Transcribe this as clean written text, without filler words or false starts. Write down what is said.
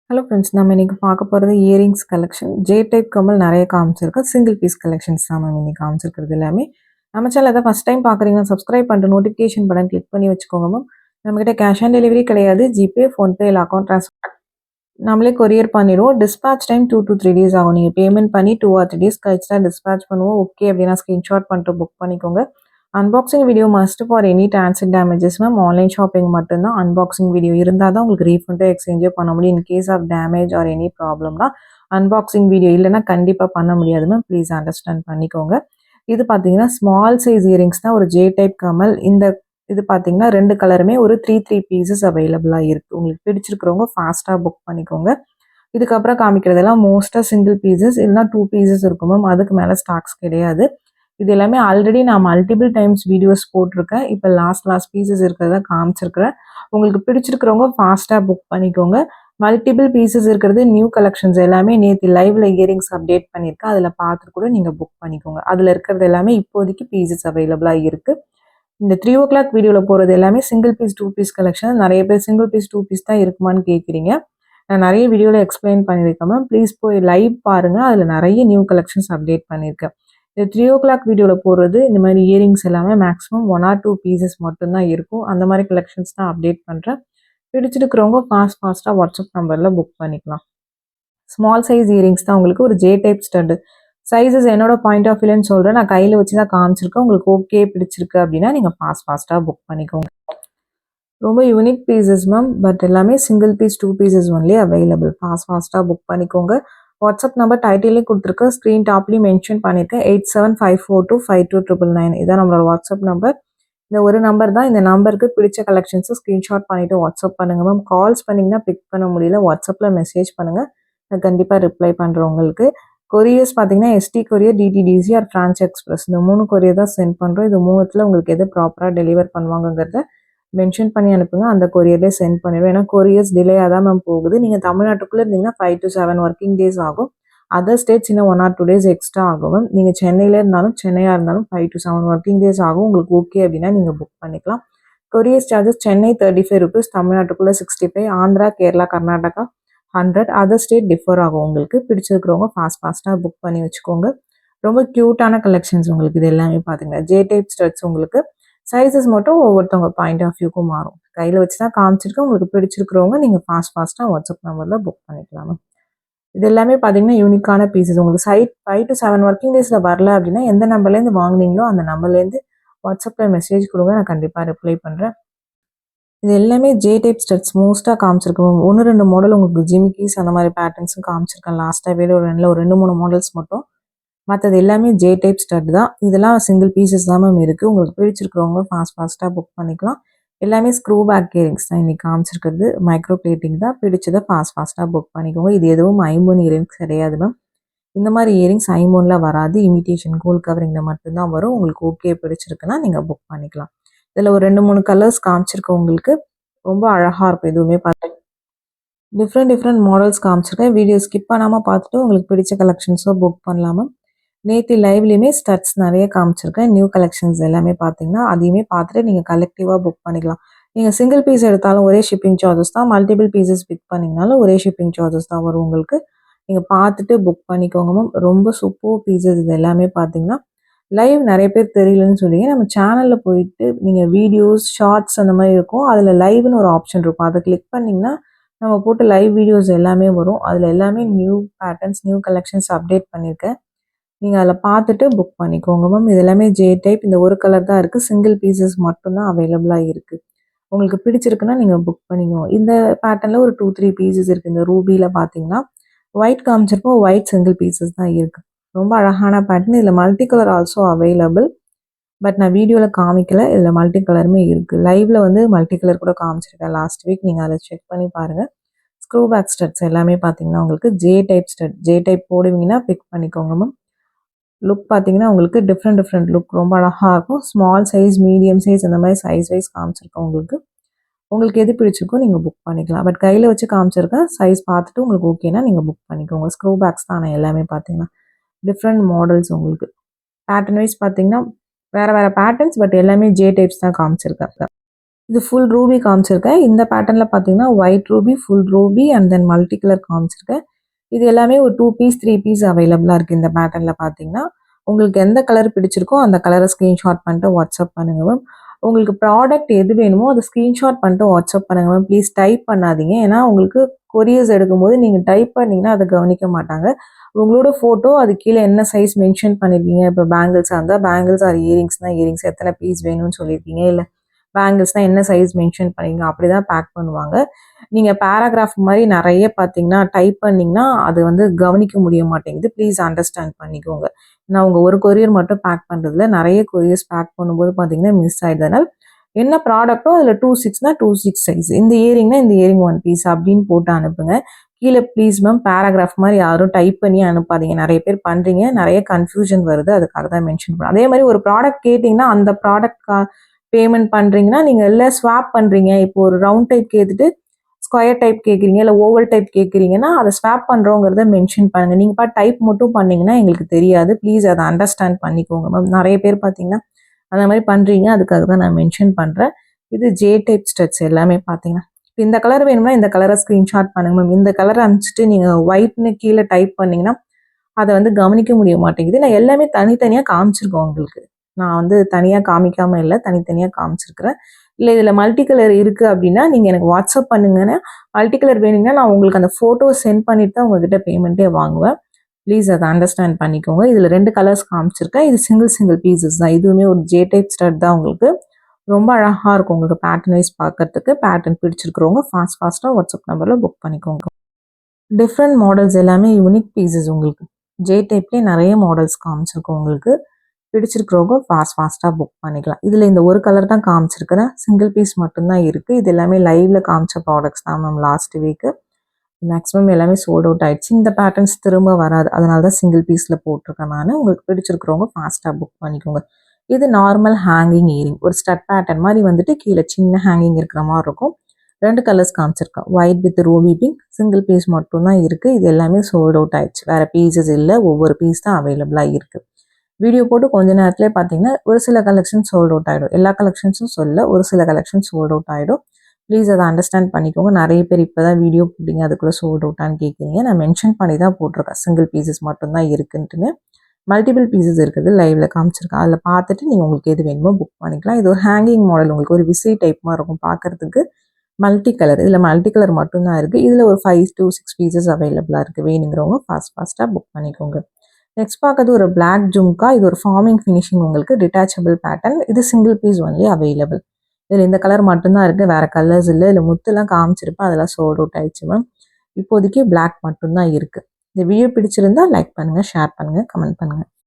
Hello friends, நம்ம இன்னைக்கு பார்க்க போகிறது இயரிங்ஸ் கலெக்ஷன். ஜே டைப் கம்மல் நிறைய காமிச்சிருக்கு. சிங்கிள் பீஸ் கலெக்ஷன்ஸ் தான் மேம் இன்னைக்கு காமிச்சிருக்கிறது எல்லாமே. நம்ம சேனல் எதாவது ஃபஸ்ட் டைம் பார்க்குறீங்கன்னா சப்ஸ்கிரைப் பண்ணிட்டு நோட்டிஃபிகேஷன் பட்டன் கிளிக் பண்ணி வச்சுக்கோங்க மேம். நம்மக்கிட்ட கேஷ் ஆன் டெலிவரி கிடையாது. ஜிபே, ஃபோன்பே இல்லை அக்கௌண்ட் ட்ரான்ஸ்ஃபர் நம்மளே கொரியர் பண்ணிடுவோம். டிஸ்பேச் டைம் 2 to 3 days ஆகும். நீங்கள் பேமெண்ட் பண்ணி 2 or 3 days கழிச்சு தான் டிஸ்பேச் பண்ணுவோம். ஓகே அப்படின்னா ஸ்க்ரீன்ஷாட் பண்ணிட்டு புக் பண்ணிக்கோங்க. Unboxing video must for any transit damages ma'am. Online shopping மட்டும்தான் அன்பாக்சிங் வீடியோ இருந்தால் தான் உங்களுக்கு ரீஃபண்டோ எக்ஸ்சேஞ்சோ பண்ண முடியும். In case of damage or any ப்ராப்ளம்னா அன்பாக்சிங் வீடியோ இல்லைன்னா கண்டிப்பாக பண்ண முடியாது மேம். ப்ளீஸ் அண்டர்ஸ்டாண்ட் பண்ணிக்கோங்க. இது பார்த்தீங்கன்னா ஸ்மால் சைஸ் இயரிங்ஸ் தான், ஒரு ஜே டைப் கமல். இது பார்த்தீங்கன்னா 2 கலருமே ஒரு 3 பீசஸ் அவைலபிளாக இருக்குது. உங்களுக்கு பிடிச்சிருக்கிறவங்க ஃபாஸ்ட்டாக புக் பண்ணிக்கோங்க. இதுக்கப்புறம் காமிக்கிறதெல்லாம் மோஸ்ட்டாக சிங்கிள் பீசஸ் இல்லைனா 2 பீசஸ் இருக்கும் மேம். அதுக்கு மேலே ஸ்டாக்ஸ் கிடையாது. இது எல்லாமே ஆல்ரெடி நான் மல்டிபிள் டைம்ஸ் வீடியோஸ் போட்டிருக்கேன். இப்போ லாஸ்ட் பீசஸ் இருக்கிறத காமிச்சிருக்கிறேன். உங்களுக்கு பிடிச்சிருக்கிறவங்க ஃபாஸ்ட்டாக புக் பண்ணிக்கோங்க. மல்டிபிள் பீசஸ் இருக்கிறது நியூ கலெக்ஷன்ஸ் எல்லாமே நேற்று லைவ்ல இயரிங்ஸ் அப்டேட் பண்ணியிருக்கேன். அதில் பார்த்துட்டு கூட நீங்கள் புக் பண்ணிக்கோங்க. அதில் இருக்கிறது எல்லாமே இப்போதைக்கு பீசஸ் அவைலபிளாக இருக்குது. இந்த 3 o'clock வீடியோவில் போகிறது எல்லாமே சிங்கிள் பீஸ் 2 பீஸ் கலெக்ஷன். நிறைய பேர் சிங்கிள் பீஸ் 2 பீஸ் தான் இருக்குமான்னு கேட்குறீங்க. நான் நிறைய வீடியோவில் எக்ஸ்பிளைன் பண்ணியிருக்கேன் மேம். ப்ளீஸ் போய் லைவ் பாருங்கள். அதில் நிறைய நியூ கலெக்ஷன்ஸ் அப்டேட் பண்ணியிருக்கேன். இந்த 3 o'clock வீடியோவில் போடுறது இந்த மாதிரி இயரிங்ஸ் எல்லாமே மேக்ஸிமம் 1 or 2 பீசஸ் மட்டும்தான் இருக்கும். அந்த மாதிரி கலெக்ஷன்ஸ் தான் அப்டேட் பண்ணுறேன். பிடிச்சிருக்கிறவங்க ஃபாஸ்ட்டாக வாட்ஸ்அப் நம்பரில் புக் பண்ணிக்கலாம். ஸ்மால் சைஸ் இயரிங்ஸ் தான் உங்களுக்கு ஒரு ஜே டைப் ஸ்டட்டு. சைஸஸ் என்னோட பாயிண்ட் ஆஃப் வியூன்னு சொல்கிறேன். நான் கையில் வச்சு தான் காமிச்சிருக்கேன். உங்களுக்கு ஓகே பிடிச்சிருக்கு அப்படின்னா நீங்கள் ஃபாஸ்ட்டாக புக் பண்ணிக்கோங்க. ரொம்ப யூனிக் பீசஸ் மேம். பட் எல்லாமே single piece 2 pieces only available. ஃபாஸ்ட்டாக புக் பண்ணிக்கோங்க. வாட்ஸ்அப் நம்பர் டைட்டிலே கொடுத்துருக்கேன், ஸ்க்ரீன் டாப்லேயும் மென்ஷன் பண்ணியிருக்கேன். 8754252999. இதான் நம்மளோட வாட்ஸ்அப் நம்பர். இந்த ஒரு நம்பர் தான். இந்த நம்பருக்கு பிடிச்ச கலெக்ஷன்ஸை ஸ்க்ரீன்ஷாட் பண்ணிவிட்டு வாட்ஸ்அப் பண்ணுங்கள் மேம். கால்ஸ் பண்ணிங்கன்னா பிக் பண்ண முடியல, வாட்ஸ்அப்பில் மெசேஜ் பண்ணுங்கள். நான் கண்டிப்பாக ரிப்ளை பண்ணுறேன் உங்களுக்கு. கொரியர்ஸ் பார்த்தீங்கன்னா ST courier, DTDC or Franch Express, இந்த 3 கொரியர் தான் சென்ட் பண்ணுறோம். இது 3த்தில் உங்களுக்கு எது ப்ராப்பராக டெலிவர் பண்ணுவாங்கங்கிறத மென்ஷன் பண்ணி அனுப்புங்க. அந்த கொரியர்லேயே சென்ட் பண்ணிடுவோம். ஏன்னா கொரியர்ஸ் டிலேயாக தான் மேம் போகுது. நீங்கள் தமிழ்நாட்டுக்குள்ளே இருந்தீங்கன்னா 5 to 7 ஒர்க்கிங் டேஸ் ஆகும். அதர் ஸ்டேட்ஸ் இன்னும் 1 or 2 days எக்ஸ்ட்ரா ஆகும் மேம். நீங்கள் சென்னையில் இருந்தாலும் சென்னையாக இருந்தாலும் 5 to 7 ஒர்க்கிங் டேஸ் ஆகும். உங்களுக்கு ஓகே அப்படின்னா நீங்கள் புக் பண்ணிக்கலாம். கொரியர் சார்ஜஸ் சென்னை 35 rupees, தமிழ்நாட்டுக்குள்ளே 65, Andhra, Kerala, Karnataka 100, other state differ ஆகும். உங்களுக்கு பிடிச்சிருக்கிறவங்க ஃபாஸ்ட்டாக புக் பண்ணி வச்சுக்கோங்க. ரொம்ப க்யூட்டான கலெக்ஷன்ஸ் உங்களுக்கு இது எல்லாமே பார்த்தீங்கன்னா ஜே டைப் ஸ்டட்ஸ். உங்களுக்கு சைஸஸ் மட்டும் ஒவ்வொருத்தவங்க பாயிண்ட் ஆஃப் வியூக்கும் மாறும். கையில் வச்சு தான் காமிச்சிருக்கேன். உங்களுக்கு பிடிச்சிருக்கிறவங்க நீங்கள் ஃபாஸ்ட்டாக வாட்ஸ்அப் நம்பரில் புக் பண்ணிக்கலாம். இது எல்லாமே பார்த்தீங்கன்னா யூனிக்கான பீசஸ். உங்களுக்கு 5 to 7 ஒர்க்கிங் டேஸில் வரல அப்படின்னா எந்த நம்பர்லேருந்து வாங்கினீங்களோ அந்த நம்பர்லேருந்து வாட்ஸ்அப்பில் மெசேஜ் கொடுங்க. நான் கண்டிப்பாக ரிப்ளை பண்ணுறேன். இது எல்லாமே ஜே டைப் ஸ்டட்ஸ் மோஸ்ட்டாக காமிச்சிருக்கோம். 1-2 மாடல் உங்களுக்கு ஜிமிக்கீஸ் அந்த மாதிரி பேட்டர்ன்ஸும் காமிச்சிருக்கேன். லாஸ்ட்டாக வேறு ஒரு 2-3 மாடல்ஸ் மட்டும். மற்றது எல்லாமே ஜே டைப் ஸ்டட் தான். இதெல்லாம் சிங்கிள் பீசஸ் தான் மேம் இருக்குது. உங்களுக்கு பிடிச்சிருக்கிறவங்க ஃபாஸ்ட்டாக புக் பண்ணிக்கலாம். எல்லாமே ஸ்க்ரூ பேக் இயரிங்ஸ் தான் இன்றைக்கி காமிச்சிருக்கிறது. மைக்ரோ பிளேட்டிங் தான். பிடிச்சதை ஃபாஸ்ட்டாக புக் பண்ணிக்கோங்க. இது எதுவும் ஐம்பொன் இயரிங்ஸ் கிடையாது மேம். இந்த மாதிரி இயரிங்ஸ் ஐம்பொனில் வராது. இமிட்டேஷன் கோல்ட் கவரிங்கில் மட்டும்தான் வரும். உங்களுக்கு ஓகே பிடிச்சிருக்குன்னா நீங்கள் புக் பண்ணிக்கலாம். இதில் ஒரு 2-3 கலர்ஸ் காமிச்சிருக்கேன். உங்களுக்கு ரொம்ப அழகாக இருக்கும். எதுவுமே பார்த்து டிஃப்ரெண்ட் மாடல்ஸ் காமிச்சிருக்கேன். வீடியோ ஸ்கிப் பண்ணாமல் பார்த்துட்டு உங்களுக்கு பிடிச்ச கலெக்ஷன்ஸோ புக் பண்ணலாம் மேம். நேற்று லைவ்லேயுமே ஸ்டட்ஸ் நிறைய காமிச்சிருக்கேன். நியூ கலெக்ஷன்ஸ் எல்லாமே பார்த்தீங்கன்னா அதையுமே பார்த்துட்டு நீங்கள் கலெக்டிவாக புக் பண்ணிக்கலாம். நீங்கள் சிங்கிள் பீஸ் எடுத்தாலும் ஒரே ஷிப்பிங் சார்ஜஸ் தான். மல்டிபிள் பீசஸ் பிக் பண்ணிங்கனாலும் ஒரே ஷிப்பிங் சார்ஜஸ் தான் வரும் உங்களுக்கு. நீங்கள் பார்த்துட்டு புக் பண்ணிக்கோங்க மேம். ரொம்ப சூப்பர் பீசஸ் இது எல்லாமே பார்த்தீங்கன்னா. லைவ் நிறைய பேர் தெரியலன்னு சொல்லிங்க, நம்ம சேனலில் போயிட்டு நீங்கள் வீடியோஸ் ஷார்ட்ஸ் அந்த மாதிரி இருக்கும். அதில் லைவ்னு ஒரு ஆப்ஷன் இருக்கும். அதை கிளிக் பண்ணிங்கன்னா நம்ம போட்டு லைவ் வீடியோஸ் எல்லாமே வரும். அதில் எல்லாமே new patterns, new collections update பண்ணியிருக்கேன். நீங்கள் அதில் பார்த்துட்டு புக் பண்ணிக்கோங்க மேம். இது எல்லாமே ஜே டைப். இந்த ஒரு கலர் தான் இருக்குது. சிங்கிள் பீசஸ் மட்டும்தான் அவைலபிளாக இருக்குது. உங்களுக்கு பிடிச்சிருக்குன்னா நீங்கள் புக் பண்ணிக்கோங்க. இந்த பேட்டர்னில் ஒரு 2-3 பீசஸ் இருக்குது. இந்த ரூபியில் பார்த்தீங்கன்னா ஒயிட் காமிச்சிருப்போம். ஒயிட் சிங்கிள் பீசஸ் தான் இருக்குது. ரொம்ப அழகான பேட்டர்ன். இதில் multi colour also available. But நான் வீடியோவில் காமிக்கல. இதில் மல்டி கலருமே இருக்குது. லைவில் வந்து மல்டி கலர் கூட காமிச்சிருக்கேன் லாஸ்ட் வீக். நீங்கள் அதை செக் பண்ணி பாருங்கள். ஸ்க்ரூ பேக் ஸ்டட்ஸ் எல்லாமே பார்த்தீங்கன்னா உங்களுக்கு J type stud. J type போடுவீங்கன்னா பிக் பண்ணிக்கோங்க மேம். லுக் பார்த்தீங்கன்னா உங்களுக்கு டிஃப்ரெண்ட் லுக் ரொம்ப அழகாக இருக்கும். ஸ்மால் சைஸ், மீடியம் சைஸ் அந்த மாதிரி சைஸ் வைஸ் காமிச்சிருக்கோம் உங்களுக்கு. உங்களுக்கு எது பிடிச்சிருக்கோ நீங்கள் புக் பண்ணிக்கலாம். பட் கையில் வச்சு காமிச்சிருக்கேன். சைஸ் பார்த்துட்டு உங்களுக்கு ஓகேனா நீங்கள் புக் பண்ணிக்கோங்க. ஸ்க்ரூ பேக்ஸ் தான் நான் எல்லாமே பார்த்தீங்கன்னா டிஃப்ரெண்ட் மாடல்ஸ் உங்களுக்கு. பேட்டர்ன் வைஸ் பார்த்தீங்கன்னா வேறு பேட்டர்ன்ஸ். பட் எல்லாமே ஜே டைப்ஸ் தான் காமிச்சிருக்கேன். இது ஃபுல் ரூபி காமிச்சிருக்கேன். இந்த பேட்டர்னில் பார்த்தீங்கன்னா white Ruby, full Ruby and then multi colour காமிச்சிருக்கேன். இது எல்லாமே ஒரு 2 பீஸ் 3 பீஸ் அவைலபிளாக இருக்குது இந்த பேட்டர்னில் பார்த்தீங்கன்னா. உங்களுக்கு எந்த கலர் பிடிச்சிருக்கோ அந்த கலரை ஸ்க்ரீன்ஷாட் பண்ணிட்டு வாட்ஸ்அப் பண்ணுங்க மேம். உங்களுக்கு ப்ராடக்ட் எது வேணுமோ அதை ஸ்க்ரீன்ஷாட் பண்ணிட்டு வாட்ஸ்அப் பண்ணுங்க மேம். ப்ளீஸ் டைப் பண்ணாதீங்க. ஏன்னா உங்களுக்கு கொரியர்ஸ் எடுக்கும்போது நீங்கள் டைப் பண்ணிங்கன்னா அதை கவனிக்க மாட்டாங்க. உங்களோட ஃபோட்டோ அது கீழே என்ன சைஸ் மென்ஷன் பண்ணியிருக்கீங்க. இப்போ பேங்கிள்ஸாக இருந்தால் பேங்கிள்ஸ் ஆர் இயரிங்ஸ்னால் இயரிங்ஸ் எத்தனை பீஸ் வேணும்னு சொல்லியிருக்கீங்க. இல்லை பேங்கிள்ஸ்னால் என்ன சைஸ் மென்ஷன் பண்ணிங்க அப்படி தான் பேக் பண்ணுவாங்க. நீங்கள் பேராகிராஃப் மாதிரி நிறைய பார்த்தீங்கன்னா டைப் பண்ணிங்கன்னா அது வந்து கவனிக்க முடிய மாட்டேங்குது. ப்ளீஸ் அண்டர்ஸ்டாண்ட் பண்ணிக்கோங்க. நான் உங்கள் ஒரு கொரியர் மட்டும் பேக் பண்ணுறதுல நிறைய கொரியர்ஸ் பேக் பண்ணும்போது பார்த்தீங்கன்னா மிஸ் ஆகிடுறதுனால என்ன ப்ராடக்ட்டோ அதில் 26னா 26 சைஸ், இந்த இயரிங்னா இந்த இயரிங் 1 பீஸ் அப்படின்னு போட்டு அனுப்புங்க. கீழே ப்ளீஸ் மேம் பேராகிராஃப் மாதிரி யாரும் டைப் பண்ணி அனுப்பாதீங்க. நிறைய பேர் பண்ணுறீங்க, நிறைய கன்ஃபியூஷன் வருது, அதுக்காக தான் மென்ஷன் பண்ணுறேன். அதே மாதிரி ஒரு ப்ராடக்ட் கேட்டிங்கன்னா அந்த ப்ராடக்ட் பேமெண்ட் பண்ணுறீங்கன்னா நீங்கள் இல்லை ஸ்வாப் பண்ணுறீங்க. இப்போ ஒரு ரவுண்ட் டைப் கேட்டுட்டு ஸ்கொயர் டைப் கேட்குறீங்க, இல்லை ஓவல் டைப் கேட்குறீங்கன்னா அதை ஸ்வாப் பண்ணுறோங்கிறத மென்ஷன் பண்ணுங்கள். நீங்கள் டைப் மட்டும் பண்ணிங்கன்னா எங்களுக்கு தெரியாது. ப்ளீஸ் அதை அண்டர்ஸ்டாண்ட் பண்ணிக்கோங்க மேம். நிறைய பேர் பார்த்தீங்கன்னா அந்த மாதிரி பண்ணுறீங்க, அதுக்காக தான் நான் மென்ஷன் பண்ணுறேன். இது ஜே டைப் ஸ்டட்ஸ் எல்லாமே பார்த்தீங்கன்னா இப்போ இந்த கலர் வேணும்னா இந்த கலரை ஸ்க்ரீன்ஷாட் பண்ணுங்க மேம். இந்த கலரை அனுப்பிச்சிட்டு நீங்கள் ஒயிட்னு கீழே டைப் பண்ணிங்கன்னா அதை வந்து கவனிக்க முடிய மாட்டேங்குது. நான் எல்லாமே தனித்தனியாக காமிச்சிருக்கேன் உங்களுக்கு. நான் வந்து தனியாக காமிக்காமல் இல்லை, தனித்தனியாக காமிச்சிருக்கிறேன். இல்லை இதில் மல்டி கலர் இருக்குது அப்படின்னா நீங்கள் எனக்கு வாட்ஸ்அப் பண்ணுங்கன்னா மல்டி கலர் வேணுங்கன்னா நான் உங்களுக்கு அந்த ஃபோட்டோ சென்ட் பண்ணிட்டு தான் உங்ககிட்ட பேமெண்ட்டே வாங்குவேன். ப்ளீஸ் அதை அண்டர்ஸ்டாண்ட் பண்ணிக்கோங்க. இதில் 2 கலர்ஸ் காமிச்சிருக்கேன். இது சிங்கிள் பீசஸ் தான். இதுவுமே ஒரு ஜே டைப் ஸ்டட் தான். உங்களுக்கு ரொம்ப அழகாக இருக்கும். உங்களுக்கு பேட்டர்ன் வைஸ் பார்க்கறதுக்கு. பேட்டர்ன் பிடிச்சிருக்கிறவங்க ஃபாஸ்ட்டாக வாட்ஸ்அப் நம்பரில் புக் பண்ணிக்கோங்க. டிஃப்ரெண்ட் மாடல்ஸ் எல்லாமே யூனிக் பீசஸ். உங்களுக்கு ஜே டைப்லேயே நிறைய மாடல்ஸ் காமிச்சிருக்கோம். உங்களுக்கு பிடிச்சிருக்கிறவங்க ஃபாஸ்ட்டாக புக் பண்ணிக்கலாம். இதில் இந்த ஒரு கலர் தான் காமிச்சிருக்கிறேன். சிங்கிள் பீஸ் மட்டும்தான் இருக்குது. இது எல்லாமே லைவில் காமிச்ச ப்ராடக்ட்ஸ் தான் மேம். லாஸ்ட் வீக்கு மேக்ஸிமம் எல்லாமே சோல்ட் அவுட் ஆகிடுச்சு. இந்த பேட்டர்ன்ஸ் திரும்ப வராது, அதனால தான் சிங்கிள் பீஸில் போட்டிருக்கேன் நான். உங்களுக்கு பிடிச்சிருக்கிறவங்க ஃபாஸ்ட்டாக புக் பண்ணிக்கோங்க. இது நார்மல் ஹேங்கிங் இயரிங், ஒரு ஸ்டட் பேட்டர்ன் மாதிரி வந்துட்டு கீழே சின்ன ஹேங்கிங் இருக்கிற மாதிரி இருக்கும். 2 கலர்ஸ் காமிச்சிருக்கேன், white with ruby pink. Single piece மட்டும்தான் இருக்குது. இது எல்லாமே சோல்ட் அவுட் ஆகிடுச்சு, வேறு பீசஸ் இல்லை. ஒவ்வொரு பீஸ் தான் அவைலபிளாக இருக்குது. வீடியோ போட்டு கொஞ்ச நேரத்துலேயே பார்த்தீங்கன்னா ஒரு சில கலெக்ஷன் சோல்ட் அவுட் ஆகிடும். எல்லா கலெக்ஷன்ஸும் சொல்ல, ஒரு சில கலெக்ஷன் சோல்ட் அவுட் ஆகிடும். ப்ளீஸ் அதை அண்டர்ஸ்டாண்ட் பண்ணிக்கோங்க. நிறைய பேர் இப்போ தான் வீடியோ போட்டிங்க அதுக்குள்ளே சோல்ட் அவுட்டான்னு கேட்குறீங்க. நான் மென்ஷன் பண்ணி தான் போட்டிருக்கேன் சிங்கிள் பீசஸ் மட்டும்தான் இருக்குன்ட்டுன்னு. மல்டிபிள் பீசஸ் இருக்குது லைவில் காமிச்சிருக்கேன். அதில் பார்த்துட்டு நீங்கள் உங்களுக்கு எது வேணுமோ புக் பண்ணிக்கலாம். இது ஒரு ஹேங்கிங் மாடல், உங்களுக்கு ஒரு விசி டைப் மாதிரி இருக்கும் பார்க்குறதுக்கு. மல்டி கலர், இதில் மல்டி கலர் மட்டும்தான் இருக்குது. இதில் ஒரு 5 to 6 பீசஸ் அவைலபிளாக இருக்குது. வேணுங்கிறவங்க ஃபாஸ்ட்டாக புக் பண்ணிக்கோங்க. நெக்ஸ்ட் பார்க்கறது ஒரு பிளாக் ஜும்கா. இது ஒரு ஃபார்மிங் ஃபினிஷிங், உங்களுக்கு டிட்டாச்சபிள் பேட்டர்ன். இது சிங்கிள் பீஸ் ஒன்லி அவைலபிள். இதில் இந்த கலர் மட்டும்தான் இருக்குது, வேறு கலர்ஸ் இல்லை. இதில் முத்துலாம் காமிச்சிருப்பேன், அதெல்லாம் சோல்ட் அவுட் ஆயிடுச்சு மேம். இப்போதைக்கு பிளாக் மட்டும்தான் இருக்குது. இந்த வீடியோ பிடிச்சிருந்தா லைக் பண்ணுங்கள், ஷேர் பண்ணுங்கள், கமெண்ட் பண்ணுங்கள்.